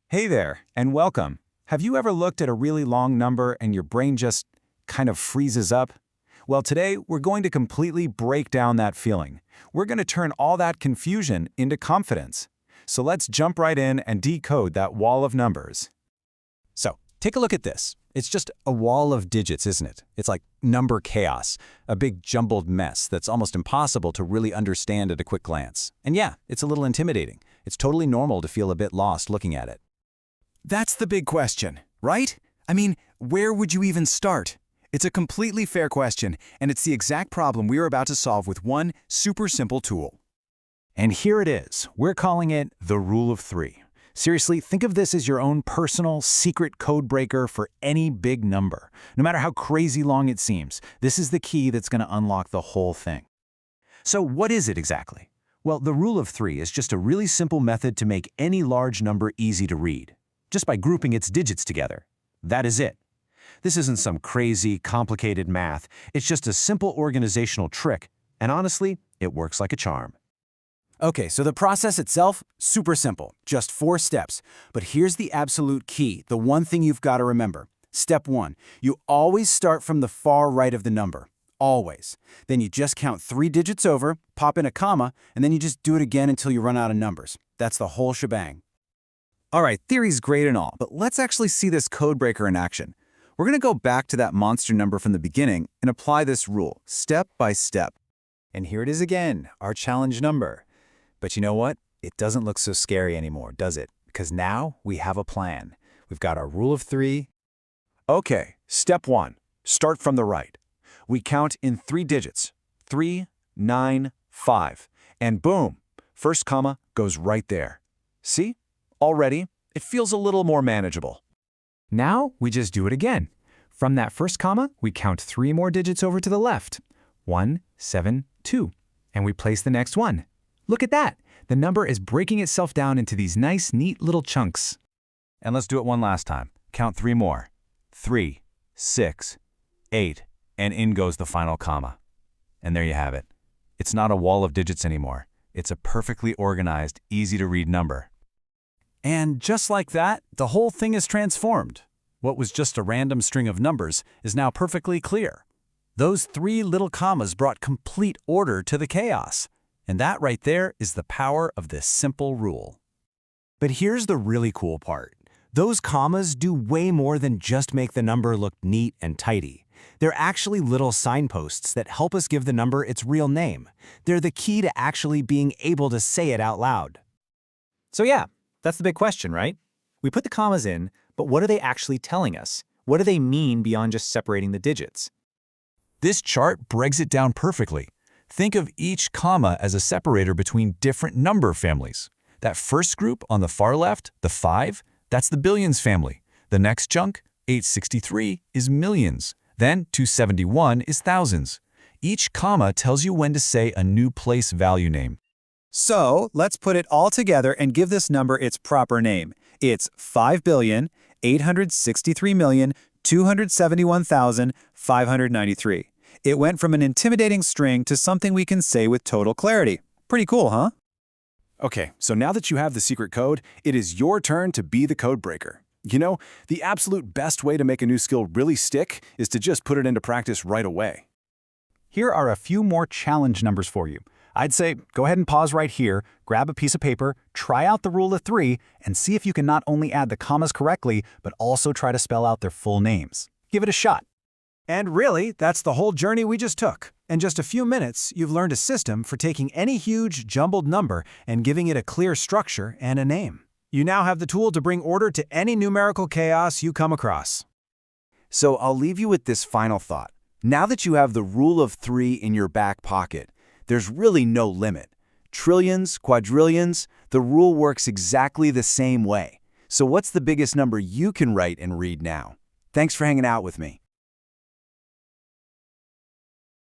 Hey there, and welcome. Have you ever looked at a really long number and your brain just kind of freezes up? Well, today we're going to completely break down that feeling. We're going to turn all that confusion into confidence. So let's jump right in and decode that wall of numbers. So, take a look at this. It's just a wall of digits, isn't it? It's like number chaos, a big jumbled mess that's almost impossible to really understand at a quick glance. And yeah, it's a little intimidating. It's totally normal to feel a bit lost looking at it. That's the big question, right? I mean, where would you even start? It's a completely fair question, and it's the exact problem we are about to solve with one super simple tool. And here it is. We're calling it the Rule of Three. Seriously, think of this as your own personal, secret code breaker for any big number. No matter how crazy long it seems, this is the key that's going to unlock the whole thing. So what is it exactly? Well, the Rule of Three is just a really simple method to make any large number easy to read, just by grouping its digits together. That is it. This isn't some crazy, complicated math. It's just a simple organizational trick, and honestly, it works like a charm. Okay, so the process itself, super simple, just 4 steps. But here's the absolute key, the one thing you've got to remember. Step 1, you always start from the far right of the number. Always. Then you just count 3 digits over, pop in a comma, and then you just do it again until you run out of numbers. That's the whole shebang. All right, theory's great and all, but let's actually see this code breaker in action. We're going to go back to that monster number from the beginning and apply this rule, step by step. And here it is again, our challenge number. But you know what? It doesn't look so scary anymore, does it? Because now we have a plan. We've got our Rule of Three. Okay, step 1, start from the right. We count in 3 digits, 3, 9, 5, and boom, first comma goes right there. See? Already, it feels a little more manageable. Now, we just do it again. From that first comma, we count 3 more digits over to the left. 1, 7, 2. And we place the next one. Look at that! The number is breaking itself down into these nice, neat little chunks. And let's do it one last time. Count 3 more. 3, 6, 8, and in goes the final comma. And there you have it. It's not a wall of digits anymore. It's a perfectly organized, easy-to-read number. And just like that, the whole thing is transformed. What was just a random string of numbers is now perfectly clear. Those 3 little commas brought complete order to the chaos. And that right there is the power of this simple rule. But here's the really cool part. Those commas do way more than just make the number look neat and tidy. They're actually little signposts that help us give the number its real name. They're the key to actually being able to say it out loud. So yeah, that's the big question, right? We put the commas in, but what are they actually telling us? What do they mean beyond just separating the digits? This chart breaks it down perfectly. Think of each comma as a separator between different number families. That first group on the far left, the 5, that's the billions family. The next chunk, 863, is millions. Then 271 is thousands. Each comma tells you when to say a new place value name. So, let's put it all together and give this number its proper name. It's 5,863,271,593. It went from an intimidating string to something we can say with total clarity. Pretty cool, huh? Okay, so now that you have the secret code, it is your turn to be the code breaker. You know, the absolute best way to make a new skill really stick is to just put it into practice right away. Here are a few more challenge numbers for you. I'd say go ahead and pause right here, grab a piece of paper, try out the Rule of Three, and see if you can not only add the commas correctly, but also try to spell out their full names. Give it a shot. And really, that's the whole journey we just took. In just a few minutes, you've learned a system for taking any huge, jumbled number and giving it a clear structure and a name. You now have the tool to bring order to any numerical chaos you come across. So I'll leave you with this final thought. Now that you have the Rule of Three in your back pocket, there's really no limit. Trillions, quadrillions, the rule works exactly the same way. So what's the biggest number you can write and read now? Thanks for hanging out with me.